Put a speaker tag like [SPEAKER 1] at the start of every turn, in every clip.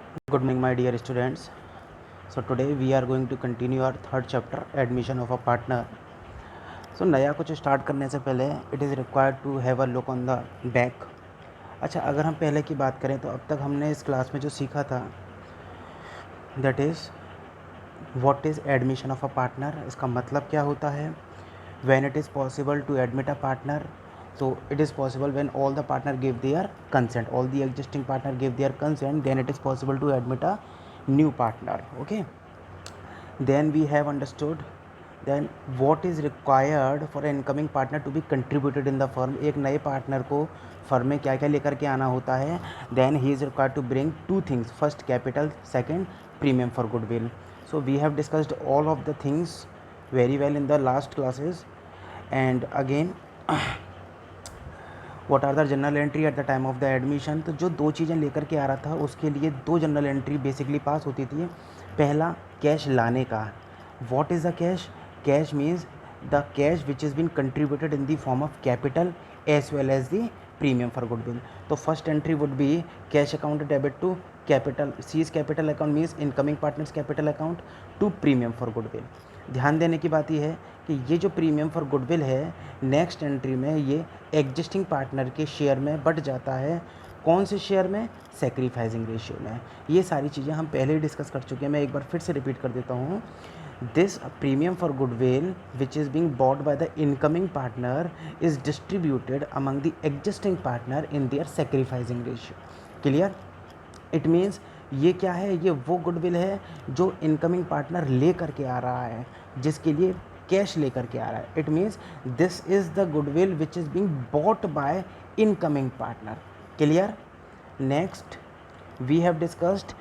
[SPEAKER 1] Good morning, my dear students. So today we are going to continue our third chapter, admission of a partner. So नया कुछ start करने से पहले it is required to have a look on the back. अच्छा, अगर हम पहले की बात करें तो अब तक हमने इस क्लास में जो सीखा था that is what is admission of a partner. इसका मतलब क्या होता है. When it is possible to admit a partner, so it is possible when all the partner give their consent, all the existing partner give their consent, then it is possible to admit a new partner. Okay, then we have understood then what is required for an incoming partner to be contributed in the firm. एक नए partner को firm में क्या क्या लेकर के आना होता है. then he is required to bring two things, first capital, second premium for goodwill. So we have discussed all of the things very well in the last classes. And again what are the general entry at the time of the admission. तो जो दो चीज़ें लेकर के आ रहा था उसके लिए दो जनरल एंट्री बेसिकली पास होती थी. पहला कैश लाने का. What is the cash. Cash means the cash which is been contributed in the form of capital as well as the premium for goodwill. तो first entry would be cash account debit to capital, sees capital account means incoming partners capital account to premium for goodwill. ध्यान देने की बात यह है कि ये जो प्रीमियम फॉर गुडविल है नेक्स्ट एंट्री में ये एग्जिस्टिंग पार्टनर के शेयर में बढ़ जाता है. कौन से शेयर में. सेक्रीफाइसिंग रेशियो में. ये सारी चीज़ें हम पहले ही डिस्कस कर चुके हैं, मैं एक बार फिर से रिपीट कर देता हूँ. This premium for goodwill which is being bought by the incoming partner is distributed among the existing partner in there sacrificing ratio. Clear. It means ये क्या है, ये वो गुडविल है जो इनकमिंग पार्टनर ले करके आ रहा है, जिसके लिए कैश लेकर के आ रहा है. It means this is the goodwill which is being bought by incoming partner. Clear. Next we have discussed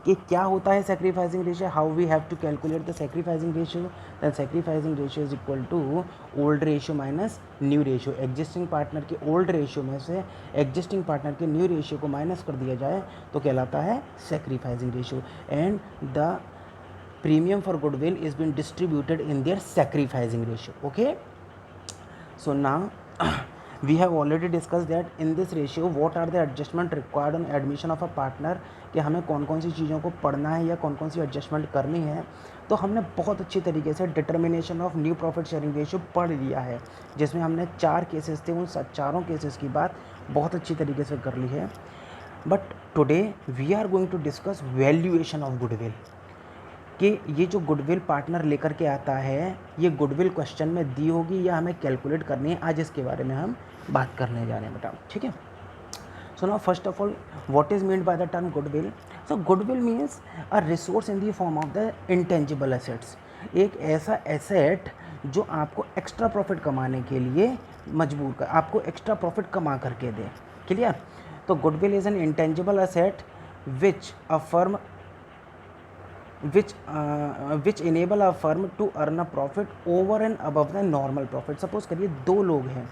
[SPEAKER 1] कि क्या होता है sacrificing ratio, how we have to calculate the sacrificing ratio. Then sacrificing ratio is equal to old ratio minus new ratio. Existing partner के old ratio में से existing partner के new ratio को minus कर दिया जाए तो कहलाता है sacrificing ratio. And the premium for goodwill is being distributed in their sacrificing ratio. Okay, so now we have already discussed that in this ratio what are the adjustment required on admission of a partner, कि हमें कौन कौन सी चीज़ों को पढ़ना है या कौन कौन सी एडजस्टमेंट करनी है. तो हमने बहुत अच्छी तरीके से determination of new profit sharing ratio पढ़ लिया है, जिसमें हमने 4 केसेस थे, उन चारों केसेस की बात बहुत अच्छी तरीके से कर ली है. But today we are going to discuss valuation of goodwill, कि ये जो गुडविल पार्टनर लेकर के आता है ये गुडविल क्वेश्चन में दी होगी या हमें कैलकुलेट करनी है. आज इसके बारे में हम बात करने जा रहे हैं बेटा. ठीक है. So now first of all what is meant by the term goodwill. So goodwill means a resource in the form of the intangible assets. एक ऐसा एसेट जो आपको एक्स्ट्रा प्रॉफिट कमाने के लिए मजबूर कर, आपको एक्स्ट्रा प्रॉफिट कमा करके दे. क्लियर. तो goodwill is an intangible asset which a firm which enable a firm to earn a profit over and above the normal profit. Suppose करिए दो लोग हैं,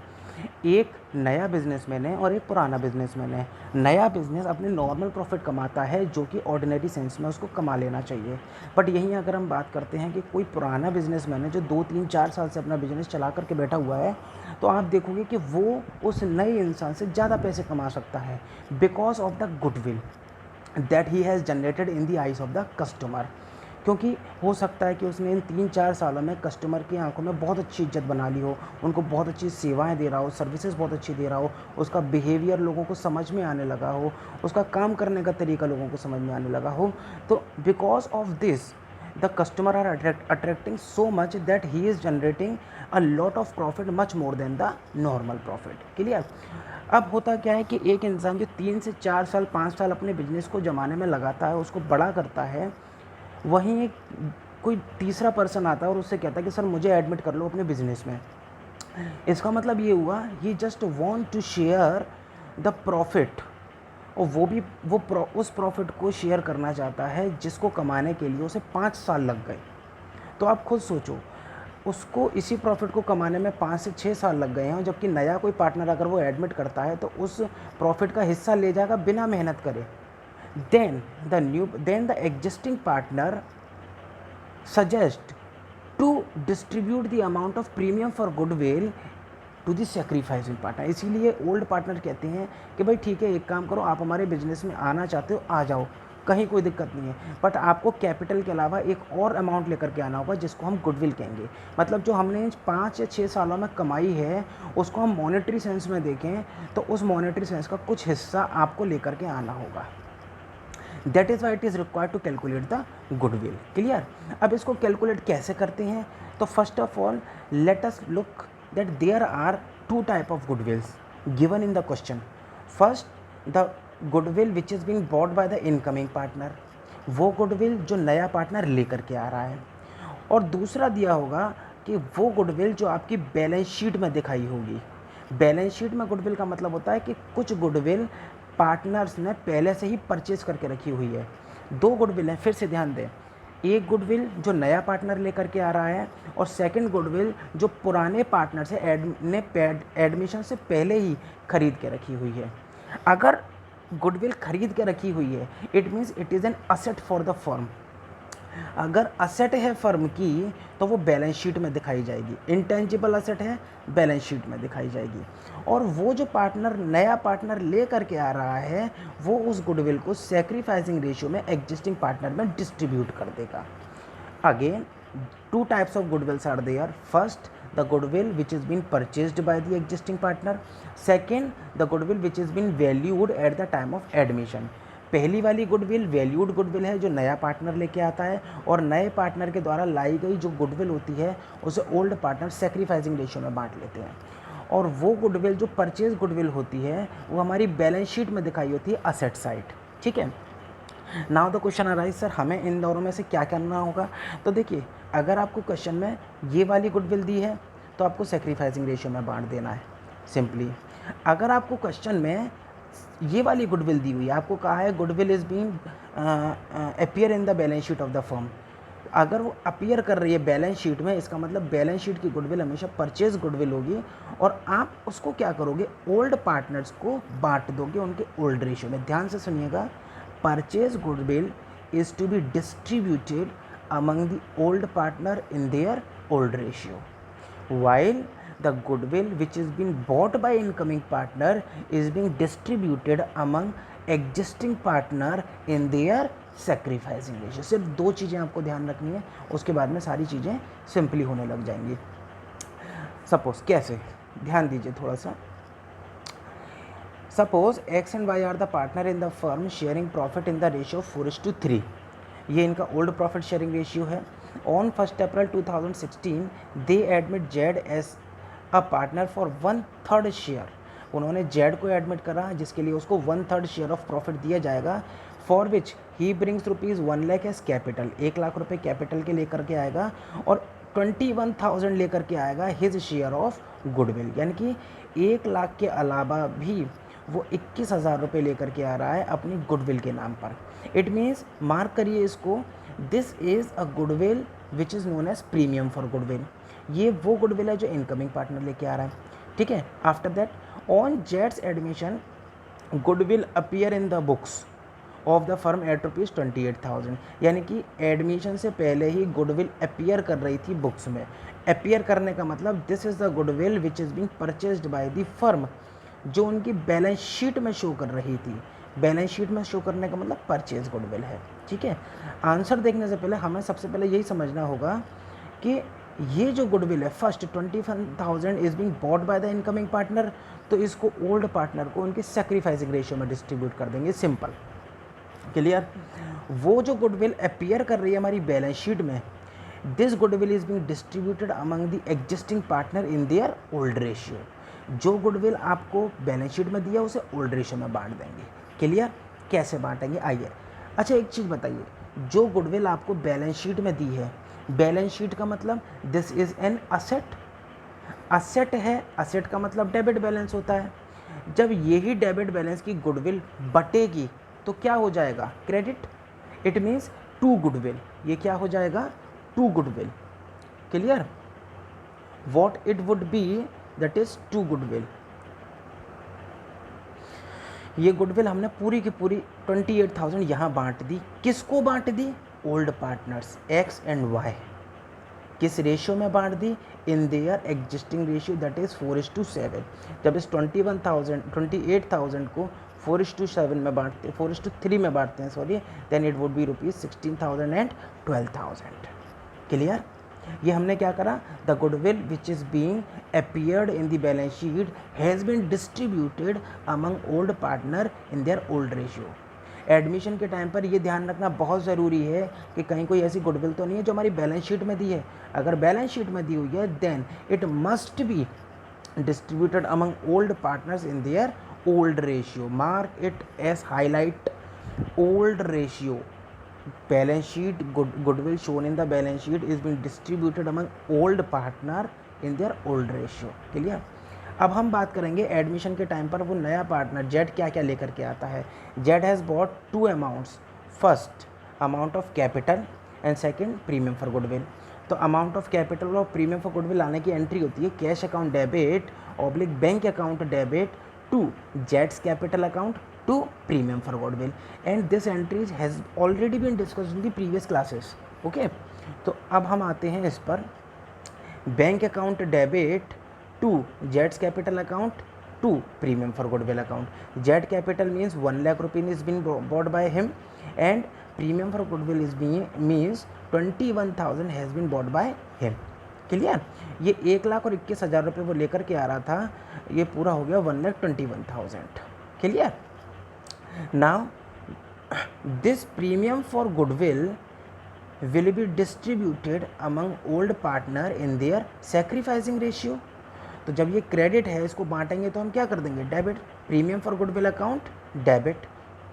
[SPEAKER 1] एक नया बिजनेसमैन है और एक पुराना बिजनेसमैन है. नया बिजनेस अपने नॉर्मल प्रॉफिट कमाता है जो कि ऑर्डिनरी सेंस में उसको कमा लेना चाहिए. बट यहीं अगर हम बात करते हैं कि कोई पुराना बिजनेसमैन है जो 2-3-4 साल से अपना बिजनेस चला करके बैठा हुआ है, तो आप देखोगे कि वो उस नए इंसान से ज़्यादा पैसे कमा सकता है because of the goodwill that he has generated in the eyes of the customer. क्योंकि हो सकता है कि उसने इन 3-4 सालों में कस्टमर की आंखों में बहुत अच्छी इज्जत बना ली हो, उनको बहुत अच्छी सेवाएं दे रहा हो, सर्विसेज बहुत अच्छी दे रहा हो, उसका बिहेवियर लोगों को समझ में आने लगा हो, उसका काम करने का तरीका लोगों को समझ में आने लगा हो. तो because of this the customer are attracting so much that he is generating a lot of profit much more than the normal profit. Clear. अब होता क्या है कि एक इंसान जो 3 से 4 साल 5 साल अपने बिजनेस को जमाने में लगाता है, उसको बड़ा करता है, वहीं एक कोई तीसरा पर्सन आता है और उससे कहता है कि सर मुझे ऐडमिट कर लो अपने बिजनेस में. इसका मतलब ये हुआ he just want to share the profit, और वो भी उस प्रॉफिट को शेयर करना चाहता है जिसको कमाने के लिए उसे 5 साल लग गए. तो आप खुद सोचो, उसको इसी प्रॉफिट को कमाने में 5 से 6 साल लग गए हैं, जबकि नया कोई पार्टनर अगर वो एडमिट करता है तो उस प्रॉफिट का हिस्सा ले जाएगा बिना मेहनत करे. then the existing partner suggest to distribute the amount of premium for goodwill to the sacrificing partner. इसीलिए ओल्ड पार्टनर कहते हैं कि भाई ठीक है, एक काम करो, आप हमारे बिजनेस में आना चाहते हो आ जाओ, कहीं कोई दिक्कत नहीं है। बट आपको कैपिटल के अलावा एक और अमाउंट लेकर के आना होगा जिसको हम गुडविल कहेंगे। मतलब जो हमने 5 या 6 सालों में कमाई है उसको हम मॉनेटरी सेंस में देखें तो उस मॉनेटरी सेंस का कुछ हिस्सा आपको लेकर के आना होगा। That is why it is required to calculate the goodwill. Clear. अब इसको कैलकुलेट कैसे करते हैं? तो first of all let us look that there are 2 type of goodwills given in the question. First the goodwill which is being bought by the incoming partner, वो goodwill जो नया partner लेकर के आ रहा है। और दूसरा दिया होगा कि वो गुडविल जो आपकी बैलेंस शीट में दिखाई होगी। बैलेंस शीट में गुडविल का मतलब होता है कि कुछ गुडविल पार्टनर्स ने पहले से ही परचेज करके रखी हुई है। 2 गुडविल हैं, फिर से ध्यान दें। एक गुडविल जो नया पार्टनर लेकर के आ रहा है और सेकंड गुडविल जो पुराने पार्टनर से एडमिशन से पहले ही खरीद के रखी हुई है। अगर गुडविल खरीद के रखी हुई है it means it is an asset for the firm. अगर असेट है फर्म की तो वो बैलेंस शीट में दिखाई जाएगी। इंटेंजिबल असेट है, बैलेंस शीट में दिखाई जाएगी। और वो जो पार्टनर नया पार्टनर ले करके आ रहा है वो उस गुडविल को सैक्रिफाइसिंग रेशियो में एग्जिस्टिंग पार्टनर में डिस्ट्रीब्यूट कर देगा। Again 2 types of goodwills are there. First the goodwill which is being purchased by the existing partner, second the goodwill which is being valued at the time of admission। पहली वाली goodwill valued goodwill है जो नया partner लेके आता है और नए पार्टनर के द्वारा लाई गई जो गुडविल होती है उसे ओल्ड पार्टनर सैक्रिफाइसिंग रेशियो में बांट लेते हैं। और वो गुडविल जो परचेज गुडविल होती है वो हमारी बैलेंस शीट में दिखाई होती है असेट साइड। ठीक है। Now the question arise sir हमें इन दोनों में से क्या करना होगा? तो देखिए अगर आपको क्वेश्चन में ये वाली गुडविल दी है तो आपको सैक्रिफाइसिंग रेशियो में बांट देना है सिंपली। अगर आपको क्वेश्चन में ये वाली गुडविल दी हुई है, आपको कहा है goodwill is being appear in the balance sheet of the firm, अगर वो अपीयर कर रही है बैलेंस शीट में इसका मतलब बैलेंस शीट की गुडविल हमेशा परचेज गुडविल होगी और आप उसको क्या करोगे ओल्ड पार्टनर्स को बांट दोगे उनके ओल्ड रेशियो में। ध्यान से सुनिएगा, purchase goodwill is to be distributed among the old partner in their old ratio, while the goodwill which is being bought by incoming partner is being distributed among existing partner in their sacrificing ratio। सिर्फ 2 चीज़ें आपको ध्यान रखनी है, उसके बाद में सारी चीज़ें सिंपली होने लग जाएंगी। सपोज कैसे, ध्यान दीजिए थोड़ा सा। Suppose X and Y are the partner in the firm sharing profit in the ratio 4:3। ये इनका ओल्ड प्रॉफिट शेयरिंग रेशियो है। On 1 April 2016 they admit Z as a partner for 1/3 share. उन्होंने जेड को एडमिट करा जिसके लिए उसको 1/3 share of profit दिया जाएगा। For which he brings ₹1 lakh as capital, 1 lakh रुपये कैपिटल के लेकर के आएगा और 21,000 लेकर के आएगा हिज शेयर ऑफ गुडविल। यानी कि 1 लाख के अलावा भी वो 21,000 रुपये लेकर के आ रहा है अपनी गुडविल के नाम पर। इट मीन्स मार्क करिए इसको, this is a goodwill which is known as premium for goodwill. ये वो गुडविल है जो इनकमिंग पार्टनर लेके आ रहा है। ठीक है। आफ्टर दैट ऑन जेड्स admission goodwill appear in the books of the firm at ₹28,000। यानी कि एडमिशन से पहले ही गुडविल अपीयर कर रही थी बुक्स में। अपीयर करने का मतलब this is the goodwill which is being purchased by the firm, जो उनकी बैलेंस शीट में शो कर रही थी। बैलेंस शीट में शो करने का मतलब परचेज गुडविल है। ठीक है। आंसर देखने से पहले हमें सबसे पहले यही समझना होगा कि ये जो गुडविल है first 21,000 is being bought by the incoming partner, तो इसको ओल्ड पार्टनर को उनके सैक्रिफाइसिंग रेशियो में डिस्ट्रीब्यूट कर देंगे। सिंपल। क्लियर। वो जो गुडविल अपीयर कर रही है हमारी बैलेंस शीट में, this goodwill is being distributed among the existing partner in their old ratio. जो गुडविल आपको बैलेंस शीट में दिया उसे ओल्ड रेशियो में बांट देंगे। क्लियर। कैसे बांटेंगे आइए। अच्छा एक चीज़ बताइए, जो गुडविल आपको बैलेंस शीट में दी है, बैलेंस शीट का मतलब this is an asset. Asset है, असेट का मतलब डेबिट बैलेंस होता है। जब यही डेबिट बैलेंस की गुडविल बटेगी तो क्या हो जाएगा? क्रेडिट। It means 2 goodwill. ये क्या हो जाएगा? 2 goodwill. Clear. What it would B, that is 2 goodwill. ये गुडविल हमने पूरी की पूरी 28,000 यहाँ बांट दी। किसको बांट दी? Old partners X and Y। किस रेशियो में बांट दी? In their existing ratio that is 4:7। जब इस 28,000 को 4:7 में बांटते, 4:3 में बांटते हैं sorry, then it would be ₹16,000 and 12,000। Clear? ये हमने क्या करा, the goodwill which is being appeared in the balance sheet has been distributed among old partner in their old ratio. Admission के टाइम पर ये ध्यान रखना बहुत ज़रूरी है कि कहीं कोई ऐसी गुडविल तो नहीं है जो हमारी बैलेंस शीट में दी है। अगर बैलेंस शीट में दी हुई है then it must be distributed among old partners in their old ratio. Mark it as highlight, old ratio. Balance sheet, goodwill shown in the balance sheet is being distributed among old partner in their old ratio. Clear? अब हम बात करेंगे admission के time पर वो नया partner Z क्या क्या लेकर के आता है। Z has bought 2 amounts, first amount of capital and second premium for goodwill. तो अमाउंट ऑफ कैपिटल और प्रीमियम फॉर गुडविल लाने की एंट्री होती है cash account debit oblique bank account debit to जेड्स capital account to premium for goodwill, and this entries has already been discussed in the previous classes. Okay, तो अब हम आते हैं इस पर, बैंक अकाउंट डेबिट टू जेड्स capital account to premium for goodwill account. Z capital means 1 lakh रुपये is been bought by him and premium for goodwill is means 21,000 has been bought by him. Clear? ये 1,21,000 रुपये वो लेकर के आ रहा था, ये पूरा हो गया 1,21,000। Clear? Now this premium for goodwill will be distributed among old partner in their sacrificing ratio। तो जब ये क्रेडिट है इसको बांटेंगे तो हम क्या कर देंगे, debit premium for goodwill account debit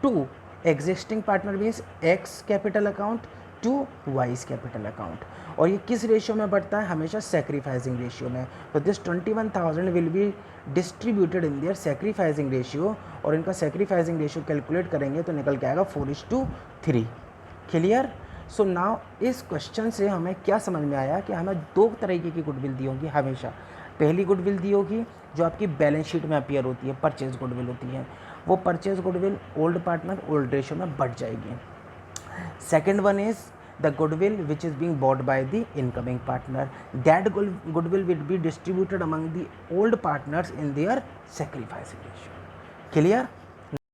[SPEAKER 1] to existing partner means X capital account to Y's capital account. और ये किस रेशियो में बढ़ता है, हमेशा सेक्रीफाइसिंग रेशियो में। तो this 21,000 will be distributed in their sacrificing ratio, और इनका सेक्रीफाइसिंग रेशियो कैलकुलेट करेंगे तो निकल के आएगा 4:3। क्लियर? सो नाउ इस क्वेश्चन से हमें क्या समझ में आया कि हमें 2 तरीके की गुडविल दी होगी हमेशा। पहली गुडविल दी होगी जो आपकी बैलेंस शीट में अपीयर होती है, परचेज गुडविल होती है, वो purchase goodwill old partner old ratio में बढ़ जाएगी। Second one is the goodwill which is being bought by the incoming partner, that goodwill will be distributed among the old partners in their sacrificing ratio. Clear?